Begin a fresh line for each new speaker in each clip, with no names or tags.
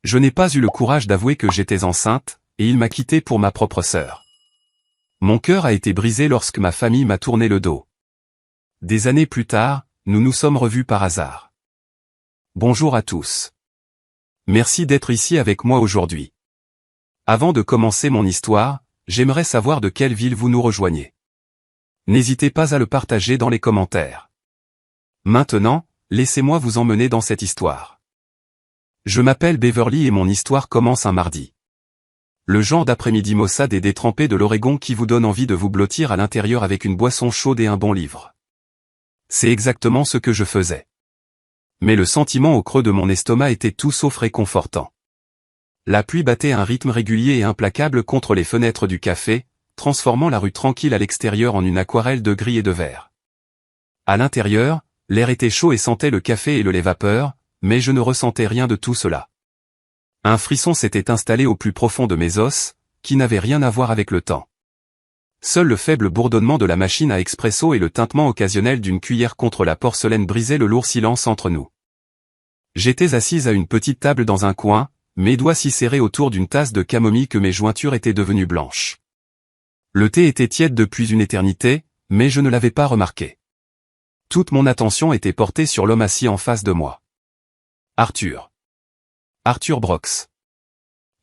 Je n'ai pas eu le courage d'avouer que j'étais enceinte, et il m'a quitté pour ma propre sœur. Mon cœur a été brisé lorsque ma famille m'a tourné le dos. Des années plus tard, nous nous sommes revus par hasard. Bonjour à tous. Merci d'être ici avec moi aujourd'hui. Avant de commencer mon histoire, j'aimerais savoir de quelle ville vous nous rejoignez. N'hésitez pas à le partager dans les commentaires. Maintenant, laissez-moi vous emmener dans cette histoire. Je m'appelle Beverly et mon histoire commence un mardi. Le genre d'après-midi maussade et détrempé de l'Oregon qui vous donne envie de vous blottir à l'intérieur avec une boisson chaude et un bon livre. C'est exactement ce que je faisais. Mais le sentiment au creux de mon estomac était tout sauf réconfortant. La pluie battait à un rythme régulier et implacable contre les fenêtres du café, transformant la rue tranquille à l'extérieur en une aquarelle de gris et de vert. À l'intérieur, l'air était chaud et sentait le café et le lait vapeur, mais je ne ressentais rien de tout cela. Un frisson s'était installé au plus profond de mes os, qui n'avait rien à voir avec le temps. Seul le faible bourdonnement de la machine à expresso et le tintement occasionnel d'une cuillère contre la porcelaine brisaient le lourd silence entre nous. J'étais assise à une petite table dans un coin, mes doigts si serrés autour d'une tasse de camomille que mes jointures étaient devenues blanches. Le thé était tiède depuis une éternité, mais je ne l'avais pas remarqué. Toute mon attention était portée sur l'homme assis en face de moi. Arthur Brooks.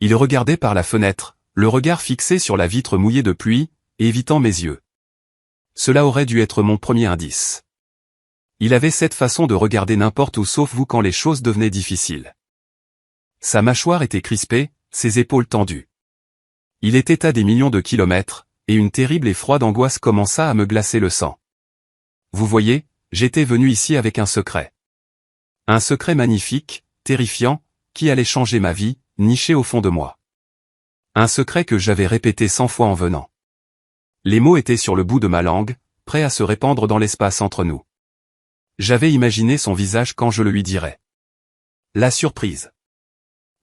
Il regardait par la fenêtre, le regard fixé sur la vitre mouillée de pluie, évitant mes yeux. Cela aurait dû être mon premier indice. Il avait cette façon de regarder n'importe où sauf vous quand les choses devenaient difficiles. Sa mâchoire était crispée, ses épaules tendues. Il était à des millions de kilomètres, et une terrible et froide angoisse commença à me glacer le sang. Vous voyez, j'étais venu ici avec un secret. Un secret magnifique, terrifiant, qui allait changer ma vie, niché au fond de moi. Un secret que j'avais répété 100 fois en venant. Les mots étaient sur le bout de ma langue, prêts à se répandre dans l'espace entre nous. J'avais imaginé son visage quand je le lui dirais. La surprise.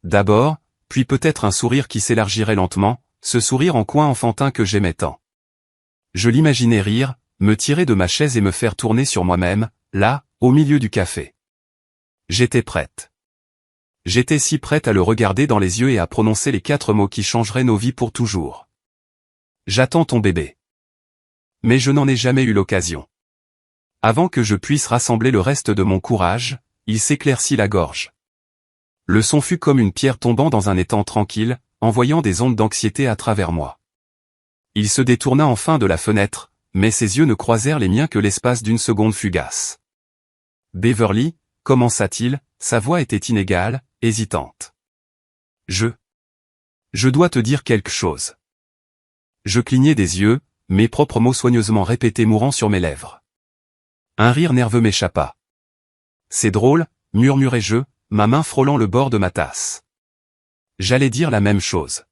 D'abord, puis peut-être un sourire qui s'élargirait lentement, ce sourire en coin enfantin que j'aimais tant. Je l'imaginais rire, me tirer de ma chaise et me faire tourner sur moi-même, là, au milieu du café. J'étais prête. J'étais si prête à le regarder dans les yeux et à prononcer les 4 mots qui changeraient nos vies pour toujours. J'attends ton bébé. Mais je n'en ai jamais eu l'occasion. Avant que je puisse rassembler le reste de mon courage, il s'éclaircit la gorge. Le son fut comme une pierre tombant dans un étang tranquille, envoyant des ondes d'anxiété à travers moi. Il se détourna enfin de la fenêtre, mais ses yeux ne croisèrent les miens que l'espace d'une seconde fugace. Beverly, commença-t-il, sa voix était inégale, hésitante. Je dois te dire quelque chose. Je clignai des yeux, mes propres mots soigneusement répétés mourant sur mes lèvres. Un rire nerveux m'échappa. C'est drôle, murmurai-je, ma main frôlant le bord de ma tasse. J'allais dire la même chose.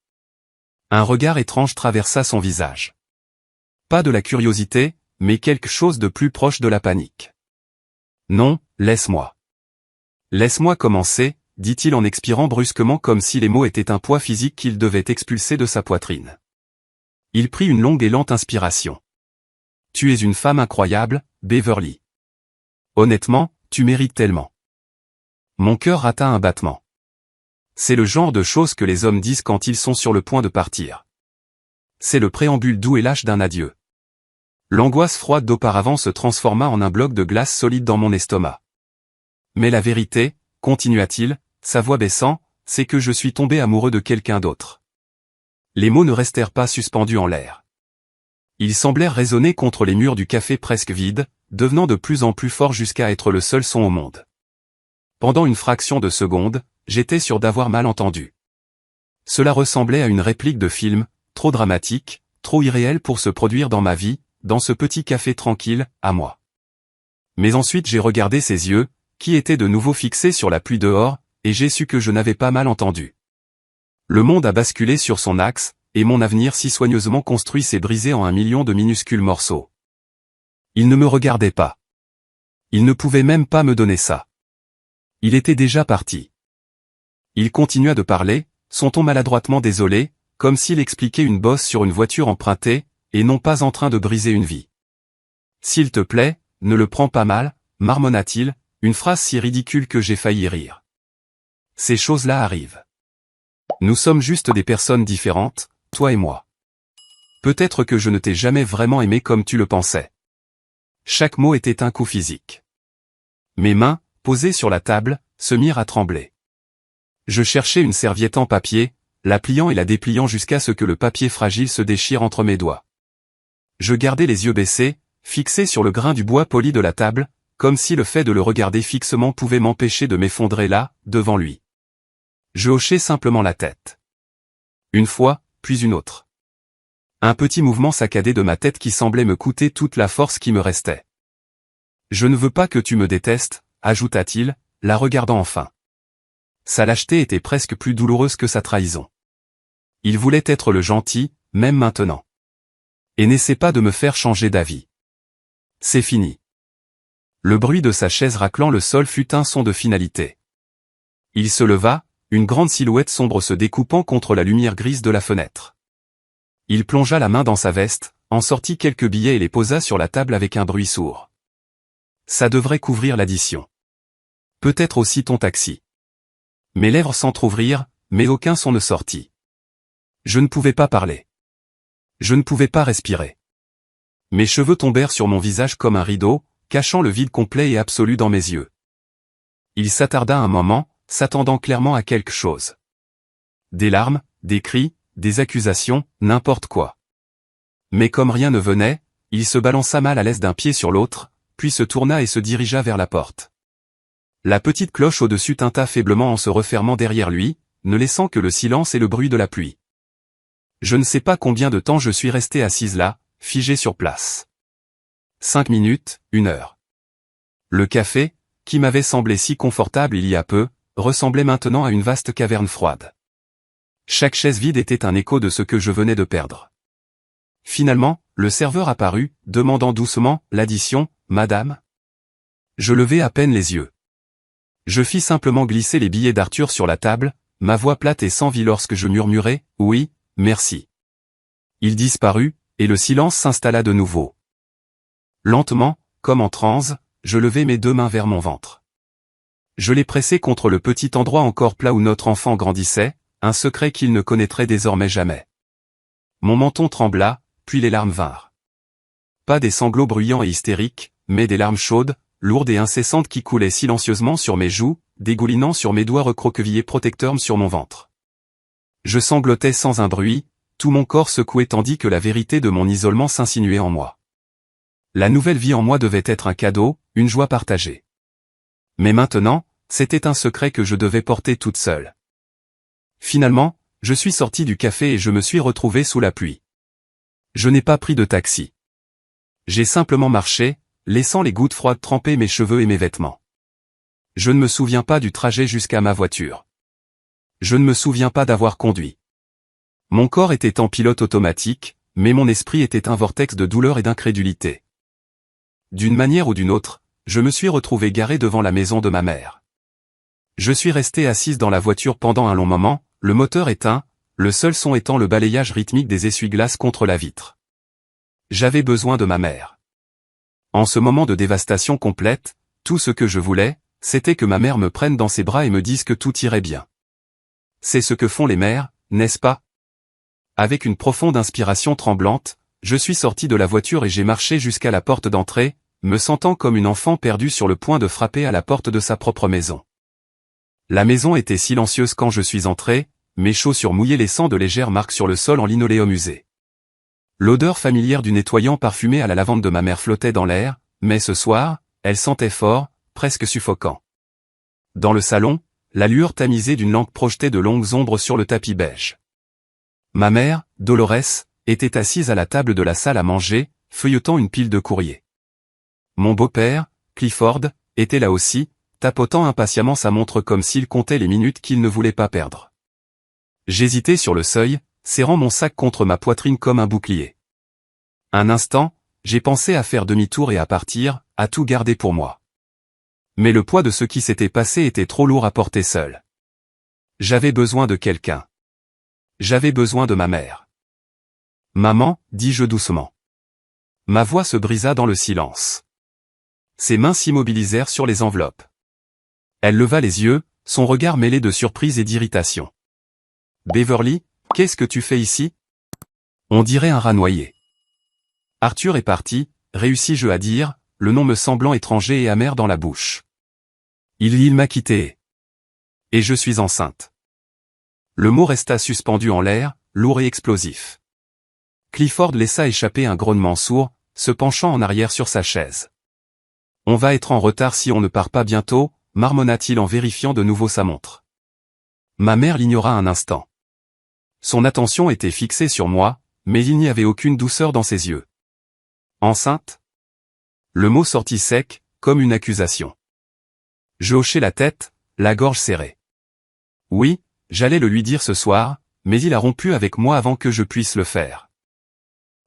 Un regard étrange traversa son visage. Pas de la curiosité, mais quelque chose de plus proche de la panique. Non, laisse-moi. Laisse-moi commencer, dit-il en expirant brusquement comme si les mots étaient un poids physique qu'il devait expulser de sa poitrine. Il prit une longue et lente inspiration. Tu es une femme incroyable, Beverly. Honnêtement, tu mérites tellement. Mon cœur rata un battement. C'est le genre de choses que les hommes disent quand ils sont sur le point de partir. C'est le préambule doux et lâche d'un adieu. L'angoisse froide d'auparavant se transforma en un bloc de glace solide dans mon estomac. Mais la vérité, continua-t-il, sa voix baissant, c'est que je suis tombé amoureux de quelqu'un d'autre. Les mots ne restèrent pas suspendus en l'air. Ils semblèrent résonner contre les murs du café presque vide, devenant de plus en plus forts jusqu'à être le seul son au monde. Pendant une fraction de seconde, j'étais sûr d'avoir mal entendu. Cela ressemblait à une réplique de film, trop dramatique, trop irréel pour se produire dans ma vie, dans ce petit café tranquille, à moi. Mais ensuite j'ai regardé ses yeux, qui étaient de nouveau fixés sur la pluie dehors, et j'ai su que je n'avais pas mal entendu. Le monde a basculé sur son axe, et mon avenir si soigneusement construit s'est brisé en 1 million de minuscules morceaux. Il ne me regardait pas. Il ne pouvait même pas me donner ça. Il était déjà parti. Il continua de parler, son ton maladroitement désolé, comme s'il expliquait une bosse sur une voiture empruntée, et non pas en train de briser une vie. S'il te plaît, ne le prends pas mal, marmonna-t-il, une phrase si ridicule que j'ai failli rire. Ces choses-là arrivent. Nous sommes juste des personnes différentes, toi et moi. Peut-être que je ne t'ai jamais vraiment aimé comme tu le pensais. Chaque mot était un coup physique. Mes mains, posées sur la table, se mirent à trembler. Je cherchais une serviette en papier, la pliant et la dépliant jusqu'à ce que le papier fragile se déchire entre mes doigts. Je gardais les yeux baissés, fixés sur le grain du bois poli de la table, comme si le fait de le regarder fixement pouvait m'empêcher de m'effondrer là, devant lui. Je hochai simplement la tête. Une fois, puis une autre. Un petit mouvement saccadé de ma tête qui semblait me coûter toute la force qui me restait. Je ne veux pas que tu me détestes, ajouta-t-il, la regardant enfin. Sa lâcheté était presque plus douloureuse que sa trahison. Il voulait être le gentil, même maintenant. Et n'essaie pas de me faire changer d'avis. C'est fini. Le bruit de sa chaise raclant le sol fut un son de finalité. Il se leva, une grande silhouette sombre se découpant contre la lumière grise de la fenêtre. Il plongea la main dans sa veste, en sortit quelques billets et les posa sur la table avec un bruit sourd. Ça devrait couvrir l'addition. Peut-être aussi ton taxi. Mes lèvres s'entr'ouvrirent, mais aucun son ne sortit. Je ne pouvais pas parler. Je ne pouvais pas respirer. Mes cheveux tombèrent sur mon visage comme un rideau, cachant le vide complet et absolu dans mes yeux. Il s'attarda un moment, s'attendant clairement à quelque chose. Des larmes, des cris, des accusations, n'importe quoi. Mais comme rien ne venait, il se balança mal à l'aise d'un pied sur l'autre, puis se tourna et se dirigea vers la porte. La petite cloche au-dessus tinta faiblement en se refermant derrière lui, ne laissant que le silence et le bruit de la pluie. Je ne sais pas combien de temps je suis resté assise là, figée sur place. 5 minutes, 1 heure. Le café, qui m'avait semblé si confortable il y a peu, ressemblait maintenant à une vaste caverne froide. Chaque chaise vide était un écho de ce que je venais de perdre. Finalement, le serveur apparut, demandant doucement, l'addition, madame. Je levai à peine les yeux. Je fis simplement glisser les billets d'Arthur sur la table, ma voix plate et sans vie lorsque je murmurai, oui, merci. Il disparut, et le silence s'installa de nouveau. Lentement, comme en transe, je levai mes 2 mains vers mon ventre. Je les pressai contre le petit endroit encore plat où notre enfant grandissait, un secret qu'il ne connaîtrait désormais jamais. Mon menton trembla, puis les larmes vinrent. Pas des sanglots bruyants et hystériques, mais des larmes chaudes, lourdes et incessantes qui coulaient silencieusement sur mes joues, dégoulinant sur mes doigts recroquevillés protecteurs sur mon ventre. Je sanglotais sans un bruit, tout mon corps secoué tandis que la vérité de mon isolement s'insinuait en moi. La nouvelle vie en moi devait être un cadeau, une joie partagée. Mais maintenant, c'était un secret que je devais porter toute seule. Finalement, je suis sorti du café et je me suis retrouvé sous la pluie. Je n'ai pas pris de taxi. J'ai simplement marché, laissant les gouttes froides tremper mes cheveux et mes vêtements. Je ne me souviens pas du trajet jusqu'à ma voiture. Je ne me souviens pas d'avoir conduit. Mon corps était en pilote automatique, mais mon esprit était un vortex de douleur et d'incrédulité. D'une manière ou d'une autre, je me suis retrouvé garé devant la maison de ma mère. Je suis resté assise dans la voiture pendant un long moment, le moteur éteint, le seul son étant le balayage rythmique des essuie-glaces contre la vitre. J'avais besoin de ma mère. En ce moment de dévastation complète, tout ce que je voulais, c'était que ma mère me prenne dans ses bras et me dise que tout irait bien. C'est ce que font les mères, n'est-ce pas? Avec une profonde inspiration tremblante, je suis sorti de la voiture et j'ai marché jusqu'à la porte d'entrée, me sentant comme une enfant perdue sur le point de frapper à la porte de sa propre maison. La maison était silencieuse quand je suis entré, mes chaussures mouillées laissant de légères marques sur le sol en linoléum usé. L'odeur familière du nettoyant parfumé à la lavande de ma mère flottait dans l'air, mais ce soir, elle sentait fort, presque suffocant. Dans le salon, la lueur tamisée d'une lampe projetait de longues ombres sur le tapis beige. Ma mère, Dolores, était assise à la table de la salle à manger, feuilletant une pile de courriers. Mon beau-père, Clifford, était là aussi, tapotant impatiemment sa montre comme s'il comptait les minutes qu'il ne voulait pas perdre. J'hésitais sur le seuil, serrant mon sac contre ma poitrine comme un bouclier. Un instant, j'ai pensé à faire demi-tour et à partir, à tout garder pour moi. Mais le poids de ce qui s'était passé était trop lourd à porter seul. J'avais besoin de quelqu'un. J'avais besoin de ma mère. Maman, dis-je doucement. Ma voix se brisa dans le silence. Ses mains s'immobilisèrent sur les enveloppes. Elle leva les yeux, son regard mêlé de surprise et d'irritation. Beverly, qu'est-ce que tu fais ici? On dirait un rat noyé. Arthur est parti, réussis-je à dire, le nom me semblant étranger et amer dans la bouche. Il m'a quitté. Et je suis enceinte. Le mot resta suspendu en l'air, lourd et explosif. Clifford laissa échapper un grognement sourd, se penchant en arrière sur sa chaise. On va être en retard si on ne part pas bientôt, marmonna-t-il en vérifiant de nouveau sa montre. Ma mère l'ignora un instant. Son attention était fixée sur moi, mais il n'y avait aucune douceur dans ses yeux. Enceinte? Le mot sortit sec, comme une accusation. Je hochai la tête, la gorge serrée. Oui, j'allais le lui dire ce soir, mais il a rompu avec moi avant que je puisse le faire.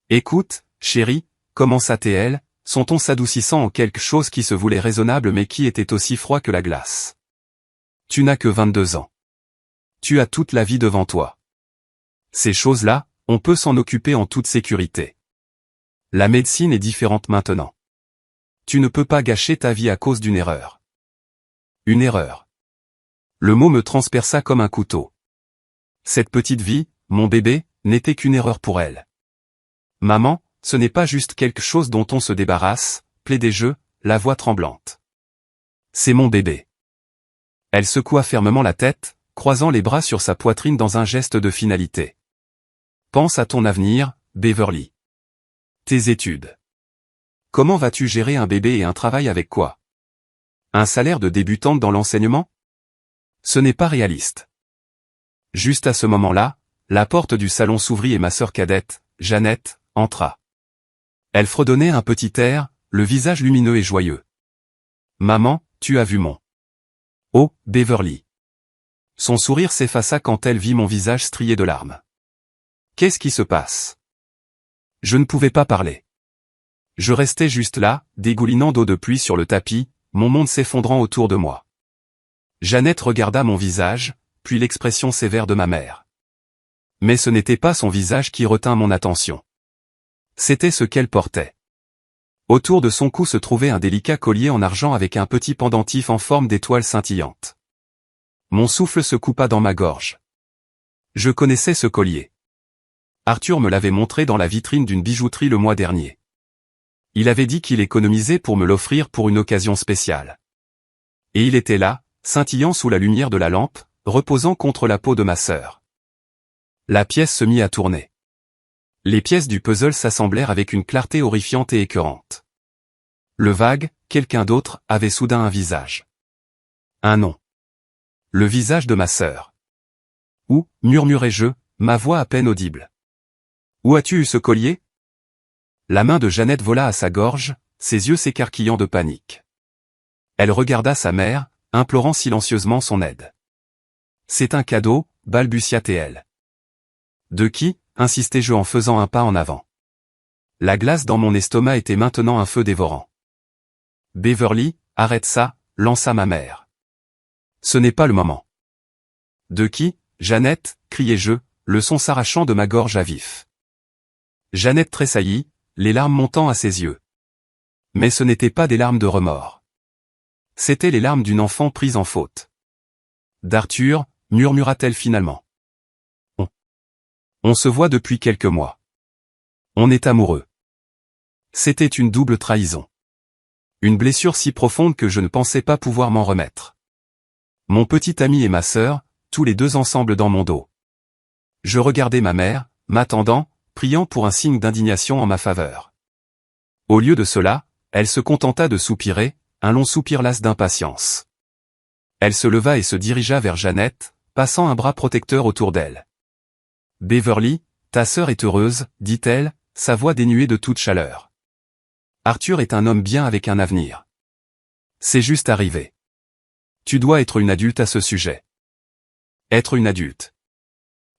Écoute, chérie, commença-t-elle, son ton s'adoucissant en quelque chose qui se voulait raisonnable mais qui était aussi froid que la glace. Tu n'as que 22 ans. Tu as toute la vie devant toi. Ces choses-là, on peut s'en occuper en toute sécurité. La médecine est différente maintenant. Tu ne peux pas gâcher ta vie à cause d'une erreur. Une erreur. Le mot me transperça comme un couteau. Cette petite vie, mon bébé, n'était qu'une erreur pour elle. Maman, ce n'est pas juste quelque chose dont on se débarrasse, plaidai-je, la voix tremblante. C'est mon bébé. Elle secoua fermement la tête, croisant les bras sur sa poitrine dans un geste de finalité. Pense à ton avenir, Beverly. Tes études. Comment vas-tu gérer un bébé et un travail avec quoi? Un salaire de débutante dans l'enseignement? Ce n'est pas réaliste. Juste à ce moment-là, la porte du salon s'ouvrit et ma sœur cadette, Jeannette, entra. Elle fredonnait un petit air, le visage lumineux et joyeux. Maman, tu as vu mon... Oh, Beverly. Son sourire s'effaça quand elle vit mon visage strié de larmes. Qu'est-ce qui se passe? Je ne pouvais pas parler. Je restais juste là, dégoulinant d'eau de pluie sur le tapis, mon monde s'effondrant autour de moi. Jeannette regarda mon visage, puis l'expression sévère de ma mère. Mais ce n'était pas son visage qui retint mon attention. C'était ce qu'elle portait. Autour de son cou se trouvait un délicat collier en argent avec un petit pendentif en forme d'étoile scintillante. Mon souffle se coupa dans ma gorge. Je connaissais ce collier. Arthur me l'avait montré dans la vitrine d'une bijouterie le mois dernier. Il avait dit qu'il économisait pour me l'offrir pour une occasion spéciale. Et il était là, scintillant sous la lumière de la lampe, reposant contre la peau de ma sœur. La pièce se mit à tourner. Les pièces du puzzle s'assemblèrent avec une clarté horrifiante et écœurante. Le vague, quelqu'un d'autre, avait soudain un visage. Un nom. Le visage de ma sœur. Où, murmurai-je, ma voix à peine audible. Où as-tu eu ce collier? La main de Jeannette vola à sa gorge, ses yeux s'écarquillant de panique. Elle regarda sa mère, implorant silencieusement son aide. C'est un cadeau, balbutia-t-elle. De qui? Insistai-je en faisant un pas en avant. La glace dans mon estomac était maintenant un feu dévorant. Beverly, arrête ça, lança ma mère. Ce n'est pas le moment. De qui? Jeannette, criai-je, le son s'arrachant de ma gorge à vif. Jeannette tressaillit, les larmes montant à ses yeux. Mais ce n'étaient pas des larmes de remords. C'étaient les larmes d'une enfant prise en faute. D'Arthur, murmura-t-elle finalement. On se voit depuis quelques mois. On est amoureux. C'était une double trahison. Une blessure si profonde que je ne pensais pas pouvoir m'en remettre. Mon petit ami et ma sœur, tous les deux ensemble dans mon dos. Je regardais ma mère, m'attendant, priant pour un signe d'indignation en ma faveur. Au lieu de cela, elle se contenta de soupirer, un long soupir las d'impatience. Elle se leva et se dirigea vers Jeannette, passant un bras protecteur autour d'elle. Beverly, ta sœur est heureuse, dit-elle, sa voix dénuée de toute chaleur. Arthur est un homme bien avec un avenir. C'est juste arrivé. Tu dois être une adulte à ce sujet. Être une adulte.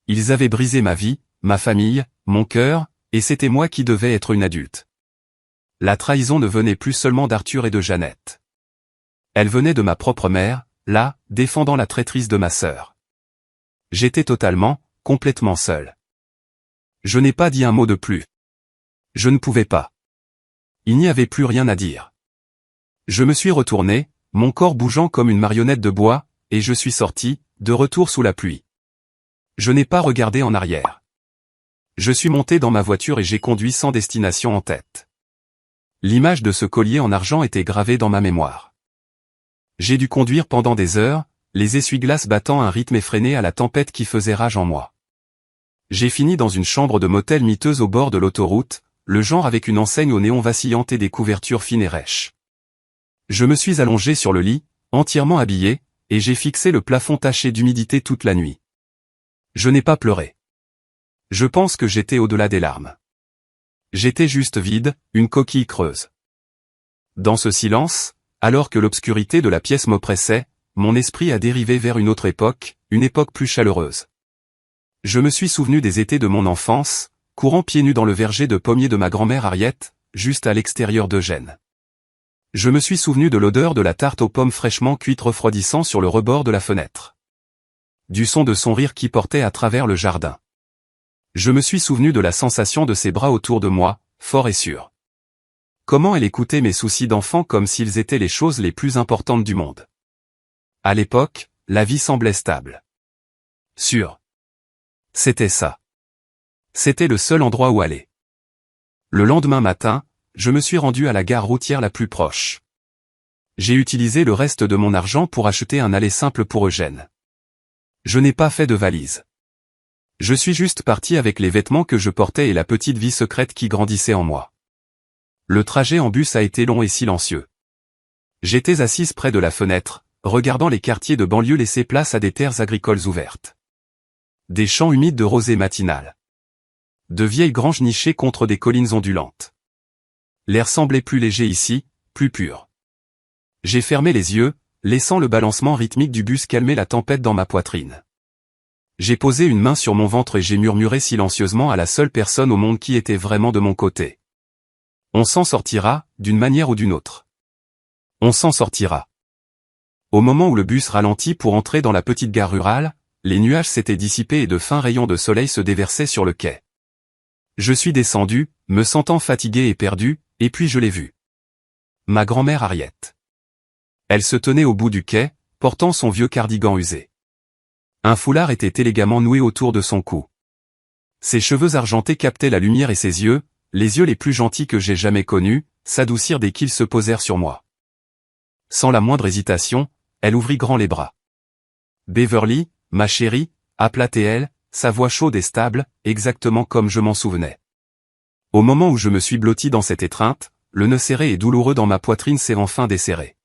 Ils avaient brisé ma vie, ma famille, mon cœur, et c'était moi qui devais être une adulte. La trahison ne venait plus seulement d'Arthur et de Jeannette. Elle venait de ma propre mère, là, défendant la traîtrise de ma sœur. J'étais totalement, complètement seul. Je n'ai pas dit un mot de plus. Je ne pouvais pas. Il n'y avait plus rien à dire. Je me suis retourné, mon corps bougeant comme une marionnette de bois, et je suis sorti, de retour sous la pluie. Je n'ai pas regardé en arrière. Je suis monté dans ma voiture et j'ai conduit sans destination en tête. L'image de ce collier en argent était gravée dans ma mémoire. J'ai dû conduire pendant des heures, les essuie-glaces battant un rythme effréné à la tempête qui faisait rage en moi. J'ai fini dans une chambre de motel miteuse au bord de l'autoroute, le genre avec une enseigne au néon vacillante et des couvertures fines et rêches. Je me suis allongé sur le lit, entièrement habillé, et j'ai fixé le plafond taché d'humidité toute la nuit. Je n'ai pas pleuré. Je pense que j'étais au-delà des larmes. J'étais juste vide, une coquille creuse. Dans ce silence, alors que l'obscurité de la pièce m'oppressait, mon esprit a dérivé vers une autre époque, une époque plus chaleureuse. Je me suis souvenu des étés de mon enfance, courant pieds nus dans le verger de pommiers de ma grand-mère Harriet, juste à l'extérieur d'Eugène. Je me suis souvenu de l'odeur de la tarte aux pommes fraîchement cuite refroidissant sur le rebord de la fenêtre. Du son de son rire qui portait à travers le jardin. Je me suis souvenu de la sensation de ses bras autour de moi, fort et sûr. Comment elle écoutait mes soucis d'enfant comme s'ils étaient les choses les plus importantes du monde. À l'époque, la vie semblait stable. Sûr. C'était ça. C'était le seul endroit où aller. Le lendemain matin, je me suis rendu à la gare routière la plus proche. J'ai utilisé le reste de mon argent pour acheter un aller simple pour Eugène. Je n'ai pas fait de valise. Je suis juste parti avec les vêtements que je portais et la petite vie secrète qui grandissait en moi. Le trajet en bus a été long et silencieux. J'étais assise près de la fenêtre, regardant les quartiers de banlieue laisser place à des terres agricoles ouvertes. Des champs humides de rosée matinale. De vieilles granges nichées contre des collines ondulantes. L'air semblait plus léger ici, plus pur. J'ai fermé les yeux, laissant le balancement rythmique du bus calmer la tempête dans ma poitrine. J'ai posé une main sur mon ventre et j'ai murmuré silencieusement à la seule personne au monde qui était vraiment de mon côté. On s'en sortira, d'une manière ou d'une autre. On s'en sortira. Au moment où le bus ralentit pour entrer dans la petite gare rurale, les nuages s'étaient dissipés et de fins rayons de soleil se déversaient sur le quai. Je suis descendu, me sentant fatigué et perdu, et puis je l'ai vue. Ma grand-mère Harriet. Elle se tenait au bout du quai, portant son vieux cardigan usé. Un foulard était élégamment noué autour de son cou. Ses cheveux argentés captaient la lumière et ses yeux, les yeux les plus gentils que j'ai jamais connus, s'adoucirent dès qu'ils se posèrent sur moi. Sans la moindre hésitation, elle ouvrit grand les bras. Beverly, ma chérie, appela-t-elle, sa voix chaude et stable, exactement comme je m'en souvenais. Au moment où je me suis blotti dans cette étreinte, le nœud serré et douloureux dans ma poitrine s'est enfin desserré.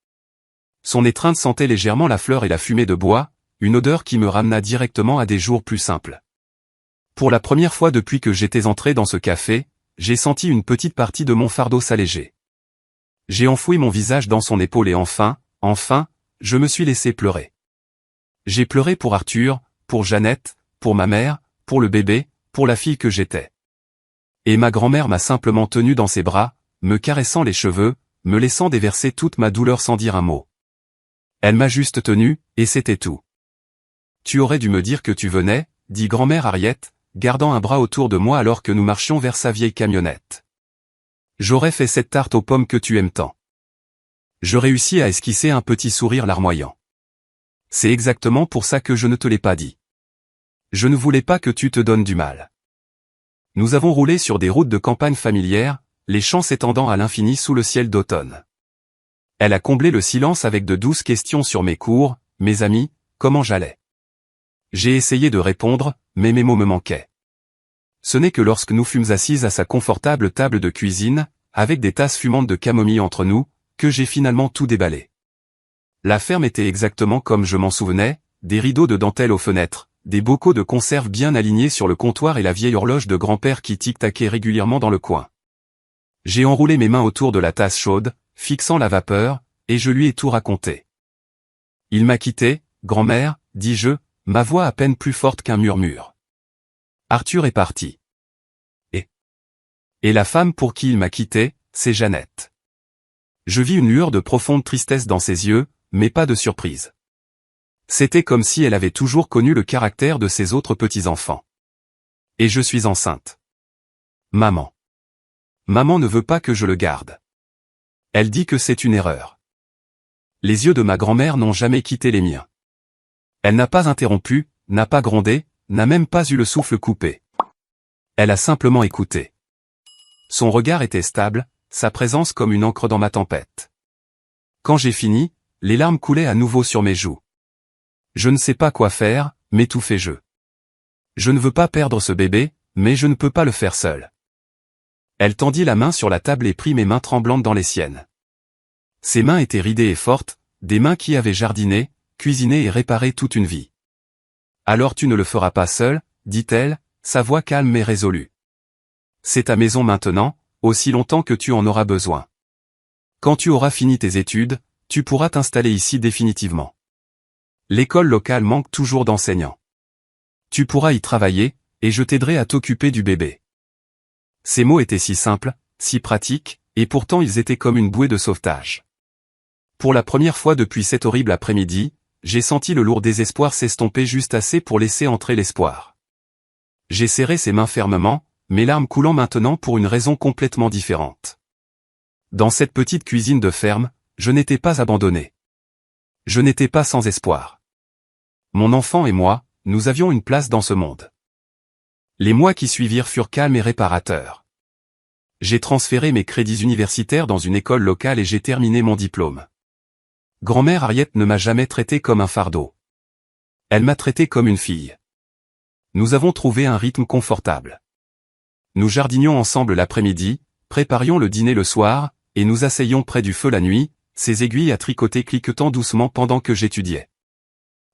Son étreinte sentait légèrement la fleur et la fumée de bois, une odeur qui me ramena directement à des jours plus simples. Pour la première fois depuis que j'étais entré dans ce café, j'ai senti une petite partie de mon fardeau s'alléger. J'ai enfoui mon visage dans son épaule et enfin, je me suis laissé pleurer. J'ai pleuré pour Arthur, pour Jeannette, pour ma mère, pour le bébé, pour la fille que j'étais. Et ma grand-mère m'a simplement tenu dans ses bras, me caressant les cheveux, me laissant déverser toute ma douleur sans dire un mot. Elle m'a juste tenu, et c'était tout. Tu aurais dû me dire que tu venais, dit grand-mère Harriet, gardant un bras autour de moi alors que nous marchions vers sa vieille camionnette. J'aurais fait cette tarte aux pommes que tu aimes tant. Je réussis à esquisser un petit sourire larmoyant. C'est exactement pour ça que je ne te l'ai pas dit. Je ne voulais pas que tu te donnes du mal. Nous avons roulé sur des routes de campagne familières, les champs s'étendant à l'infini sous le ciel d'automne. Elle a comblé le silence avec de douces questions sur mes cours, mes amis, comment j'allais. J'ai essayé de répondre, mais mes mots me manquaient. Ce n'est que lorsque nous fûmes assises à sa confortable table de cuisine, avec des tasses fumantes de camomille entre nous, que j'ai finalement tout déballé. La ferme était exactement comme je m'en souvenais, des rideaux de dentelle aux fenêtres, des bocaux de conserve bien alignés sur le comptoir et la vieille horloge de grand-père qui tic-taquait régulièrement dans le coin. J'ai enroulé mes mains autour de la tasse chaude, fixant la vapeur, et je lui ai tout raconté. Il m'a quitté, grand-mère, dis-je, ma voix à peine plus forte qu'un murmure. Arthur est parti. Et la femme pour qui il m'a quitté, c'est Jeannette. Je vis une lueur de profonde tristesse dans ses yeux, mais pas de surprise. C'était comme si elle avait toujours connu le caractère de ses autres petits-enfants. Et je suis enceinte. Maman. Maman ne veut pas que je le garde. Elle dit que c'est une erreur. Les yeux de ma grand-mère n'ont jamais quitté les miens. Elle n'a pas interrompu, n'a pas grondé, n'a même pas eu le souffle coupé. Elle a simplement écouté. Son regard était stable, sa présence comme une encre dans ma tempête. Quand j'ai fini, les larmes coulaient à nouveau sur mes joues. Je ne sais pas quoi faire, m'étouffai-je. Je ne veux pas perdre ce bébé, mais je ne peux pas le faire seul. Elle tendit la main sur la table et prit mes mains tremblantes dans les siennes. Ses mains étaient ridées et fortes, des mains qui avaient jardiné, cuisiné et réparé toute une vie. Alors tu ne le feras pas seul, dit-elle, sa voix calme mais résolue. C'est ta maison maintenant, aussi longtemps que tu en auras besoin. Quand tu auras fini tes études, tu pourras t'installer ici définitivement. L'école locale manque toujours d'enseignants. Tu pourras y travailler, et je t'aiderai à t'occuper du bébé. Ces mots étaient si simples, si pratiques, et pourtant ils étaient comme une bouée de sauvetage. Pour la première fois depuis cet horrible après-midi, j'ai senti le lourd désespoir s'estomper juste assez pour laisser entrer l'espoir. J'ai serré ses mains fermement, mes larmes coulant maintenant pour une raison complètement différente. Dans cette petite cuisine de ferme, je n'étais pas abandonné. Je n'étais pas sans espoir. Mon enfant et moi, nous avions une place dans ce monde. Les mois qui suivirent furent calmes et réparateurs. J'ai transféré mes crédits universitaires dans une école locale et j'ai terminé mon diplôme. Grand-mère Harriet ne m'a jamais traité comme un fardeau. Elle m'a traité comme une fille. Nous avons trouvé un rythme confortable. Nous jardinions ensemble l'après-midi, préparions le dîner le soir, et nous asseyions près du feu la nuit, ses aiguilles à tricoter cliquetant doucement pendant que j'étudiais.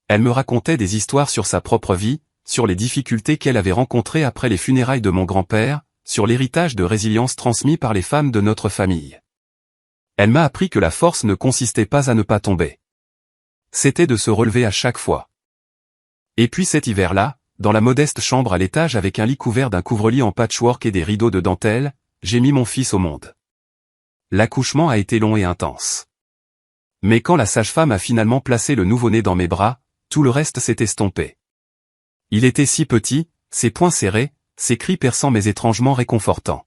Elle me racontait des histoires sur sa propre vie, sur les difficultés qu'elle avait rencontrées après les funérailles de mon grand-père, sur l'héritage de résilience transmis par les femmes de notre famille. Elle m'a appris que la force ne consistait pas à ne pas tomber. C'était de se relever à chaque fois. Et puis cet hiver-là, dans la modeste chambre à l'étage avec un lit couvert d'un couvre-lit en patchwork et des rideaux de dentelle, j'ai mis mon fils au monde. L'accouchement a été long et intense. Mais quand la sage-femme a finalement placé le nouveau-né dans mes bras, tout le reste s'est estompé. Il était si petit, ses poings serrés, ses cris perçants mais étrangement réconfortants.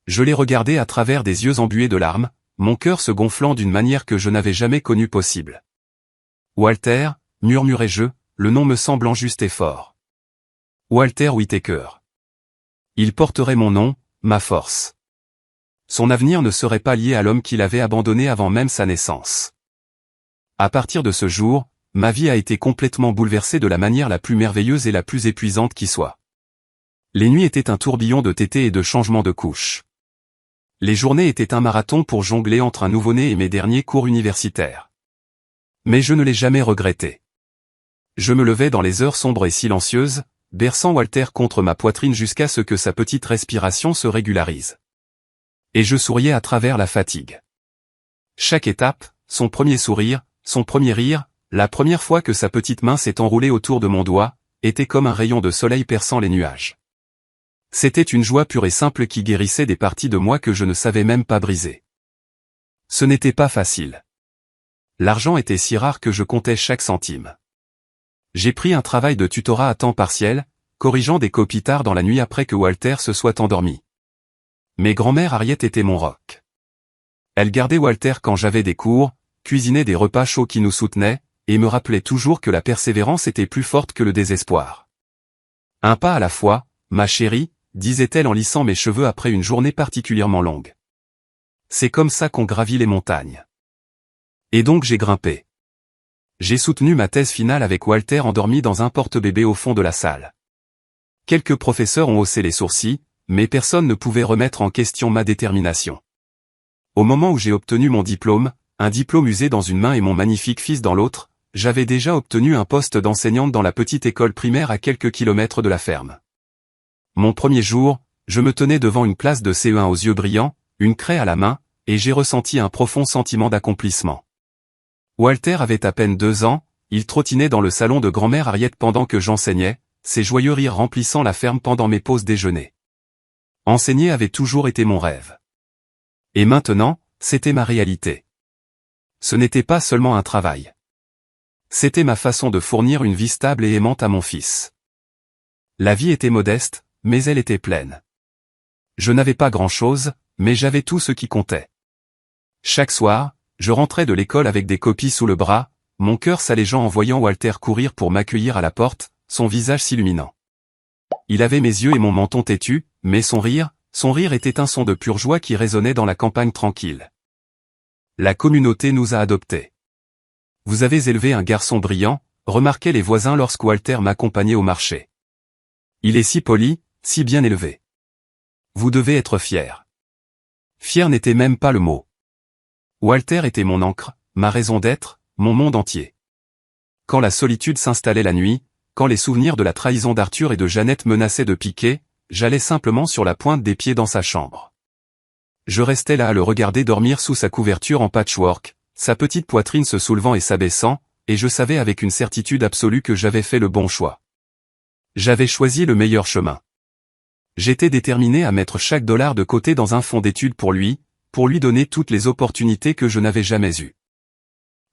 Je l'ai regardé à travers des yeux embués de larmes, mon cœur se gonflant d'une manière que je n'avais jamais connue possible. Walter, murmurai-je, le nom me semblant juste et fort. Walter Whittaker. Il porterait mon nom, ma force. Son avenir ne serait pas lié à l'homme qu'il avait abandonné avant même sa naissance. À partir de ce jour, ma vie a été complètement bouleversée de la manière la plus merveilleuse et la plus épuisante qui soit. Les nuits étaient un tourbillon de tétés et de changements de couches. Les journées étaient un marathon pour jongler entre un nouveau-né et mes derniers cours universitaires. Mais je ne l'ai jamais regretté. Je me levais dans les heures sombres et silencieuses, berçant Walter contre ma poitrine jusqu'à ce que sa petite respiration se régularise. Et je souriais à travers la fatigue. Chaque étape, son premier sourire, son premier rire, la première fois que sa petite main s'est enroulée autour de mon doigt, était comme un rayon de soleil perçant les nuages. C'était une joie pure et simple qui guérissait des parties de moi que je ne savais même pas briser. Ce n'était pas facile. L'argent était si rare que je comptais chaque centime. J'ai pris un travail de tutorat à temps partiel, corrigeant des copies tard dans la nuit après que Walter se soit endormi. Mais grand-mère Harriet était mon roc. Elle gardait Walter quand j'avais des cours, cuisinait des repas chauds qui nous soutenaient, et me rappelait toujours que la persévérance était plus forte que le désespoir. Un pas à la fois, ma chérie, disait-elle en lissant mes cheveux après une journée particulièrement longue. C'est comme ça qu'on gravit les montagnes. Et donc j'ai grimpé. J'ai soutenu ma thèse finale avec Walter endormi dans un porte-bébé au fond de la salle. Quelques professeurs ont haussé les sourcils, mais personne ne pouvait remettre en question ma détermination. Au moment où j'ai obtenu mon diplôme, un diplôme usé dans une main et mon magnifique fils dans l'autre, j'avais déjà obtenu un poste d'enseignante dans la petite école primaire à quelques kilomètres de la ferme. Mon premier jour, je me tenais devant une classe de CE1 aux yeux brillants, une craie à la main, et j'ai ressenti un profond sentiment d'accomplissement. Walter avait à peine 2 ans, il trottinait dans le salon de grand-mère Harriet pendant que j'enseignais, ses joyeux rires remplissant la ferme pendant mes pauses déjeuner. Enseigner avait toujours été mon rêve. Et maintenant, c'était ma réalité. Ce n'était pas seulement un travail. C'était ma façon de fournir une vie stable et aimante à mon fils. La vie était modeste, mais elle était pleine. Je n'avais pas grand-chose, mais j'avais tout ce qui comptait. Chaque soir, je rentrais de l'école avec des copies sous le bras, mon cœur s'allégeant en voyant Walter courir pour m'accueillir à la porte, son visage s'illuminant. Il avait mes yeux et mon menton têtu, mais son rire était un son de pure joie qui résonnait dans la campagne tranquille. La communauté nous a adoptés. Vous avez élevé un garçon brillant, remarquaient les voisins lorsque Walter m'accompagnait au marché. Il est si poli, si bien élevé. Vous devez être fier. Fier n'était même pas le mot. Walter était mon ancre, ma raison d'être, mon monde entier. Quand la solitude s'installait la nuit, quand les souvenirs de la trahison d'Arthur et de Jeannette menaçaient de piquer, j'allais simplement sur la pointe des pieds dans sa chambre. Je restais là à le regarder dormir sous sa couverture en patchwork, sa petite poitrine se soulevant et s'abaissant, et je savais avec une certitude absolue que j'avais fait le bon choix. J'avais choisi le meilleur chemin. J'étais déterminé à mettre chaque dollar de côté dans un fonds d'études pour lui donner toutes les opportunités que je n'avais jamais eues.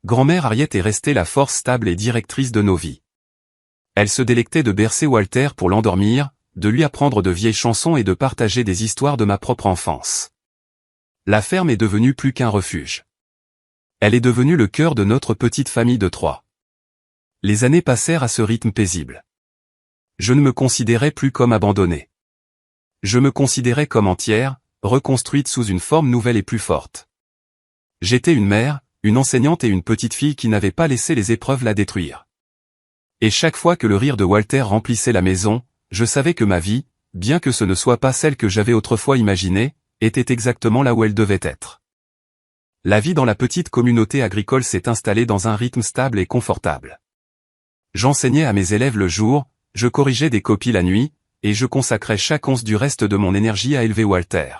Grand-mère Harriet est restée la force stable et directrice de nos vies. Elle se délectait de bercer Walter pour l'endormir, de lui apprendre de vieilles chansons et de partager des histoires de ma propre enfance. La ferme est devenue plus qu'un refuge. Elle est devenue le cœur de notre petite famille de 3. Les années passèrent à ce rythme paisible. Je ne me considérais plus comme abandonné. Je me considérais comme entière, reconstruite sous une forme nouvelle et plus forte. J'étais une mère, une enseignante et une petite fille qui n'avaient pas laissé les épreuves la détruire. Et chaque fois que le rire de Walter remplissait la maison, je savais que ma vie, bien que ce ne soit pas celle que j'avais autrefois imaginée, était exactement là où elle devait être. La vie dans la petite communauté agricole s'est installée dans un rythme stable et confortable. J'enseignais à mes élèves le jour, je corrigeais des copies la nuit, et je consacrais chaque once du reste de mon énergie à élever Walter.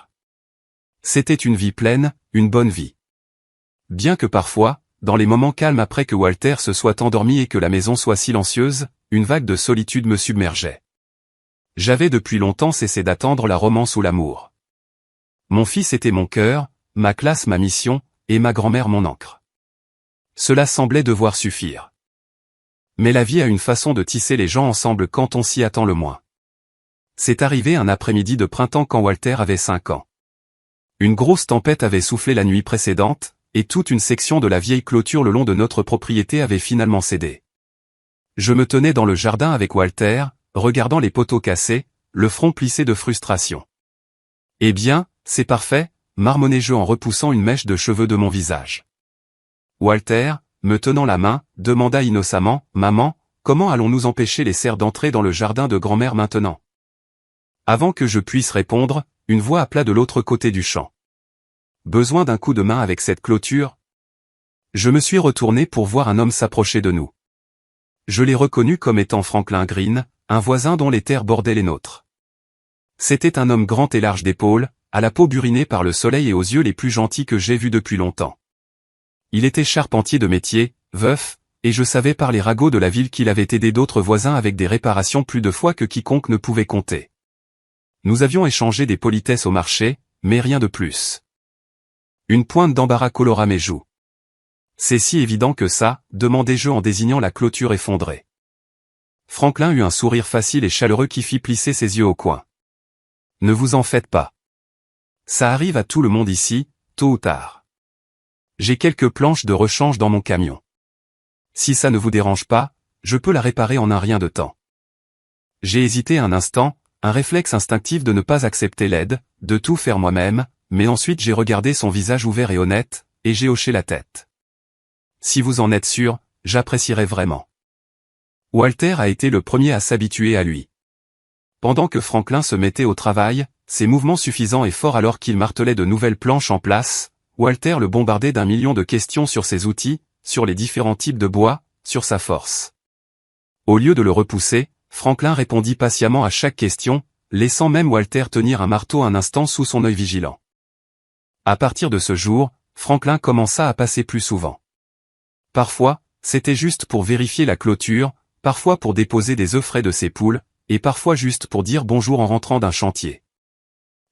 C'était une vie pleine, une bonne vie. Bien que parfois, dans les moments calmes après que Walter se soit endormi et que la maison soit silencieuse, une vague de solitude me submergeait. J'avais depuis longtemps cessé d'attendre la romance ou l'amour. Mon fils était mon cœur, ma classe ma mission, et ma grand-mère mon ancre. Cela semblait devoir suffire. Mais la vie a une façon de tisser les gens ensemble quand on s'y attend le moins. C'est arrivé un après-midi de printemps quand Walter avait 5 ans. Une grosse tempête avait soufflé la nuit précédente, et toute une section de la vieille clôture le long de notre propriété avait finalement cédé. Je me tenais dans le jardin avec Walter, regardant les poteaux cassés, le front plissé de frustration. « Eh bien, c'est parfait », marmonnai-je en repoussant une mèche de cheveux de mon visage. Walter, me tenant la main, demanda innocemment, « Maman, comment allons-nous empêcher les cerfs d'entrer dans le jardin de grand-mère maintenant ?» Avant que je puisse répondre, une voix appela de l'autre côté du champ. « Besoin d'un coup de main avec cette clôture ?» Je me suis retourné pour voir un homme s'approcher de nous. Je l'ai reconnu comme étant Franklin Green, un voisin dont les terres bordaient les nôtres. C'était un homme grand et large d'épaules, à la peau burinée par le soleil et aux yeux les plus gentils que j'ai vus depuis longtemps. Il était charpentier de métier, veuf, et je savais par les ragots de la ville qu'il avait aidé d'autres voisins avec des réparations plus de fois que quiconque ne pouvait compter. Nous avions échangé des politesses au marché, mais rien de plus. Une pointe d'embarras colora mes joues. « C'est si évident que ça ?» demandai-je en désignant la clôture effondrée. Franklin eut un sourire facile et chaleureux qui fit plisser ses yeux au coin. « Ne vous en faites pas. Ça arrive à tout le monde ici, tôt ou tard. J'ai quelques planches de rechange dans mon camion. Si ça ne vous dérange pas, je peux la réparer en un rien de temps. » J'ai hésité un instant, un réflexe instinctif de ne pas accepter l'aide, de tout faire moi-même, mais ensuite j'ai regardé son visage ouvert et honnête, et j'ai hoché la tête. « Si vous en êtes sûr, j'apprécierais vraiment. » Walter a été le premier à s'habituer à lui. Pendant que Franklin se mettait au travail, ses mouvements suffisants et forts alors qu'il martelait de nouvelles planches en place, Walter le bombardait d'un million de questions sur ses outils, sur les différents types de bois, sur sa force. Au lieu de le repousser, Franklin répondit patiemment à chaque question, laissant même Walter tenir un marteau un instant sous son œil vigilant. À partir de ce jour, Franklin commença à passer plus souvent. Parfois, c'était juste pour vérifier la clôture, parfois pour déposer des œufs frais de ses poules, et parfois juste pour dire bonjour en rentrant d'un chantier.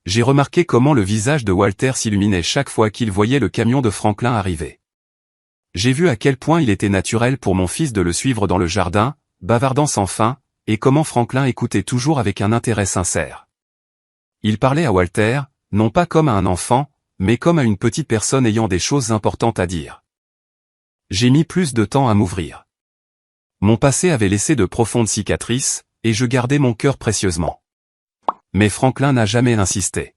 J'ai remarqué comment le visage de Walter s'illuminait chaque fois qu'il voyait le camion de Franklin arriver. J'ai vu à quel point il était naturel pour mon fils de le suivre dans le jardin, bavardant sans fin, et comment Franklin écoutait toujours avec un intérêt sincère. Il parlait à Walter, non pas comme à un enfant, mais comme à une petite personne ayant des choses importantes à dire. J'ai mis plus de temps à m'ouvrir. Mon passé avait laissé de profondes cicatrices, et je gardais mon cœur précieusement. Mais Franklin n'a jamais insisté.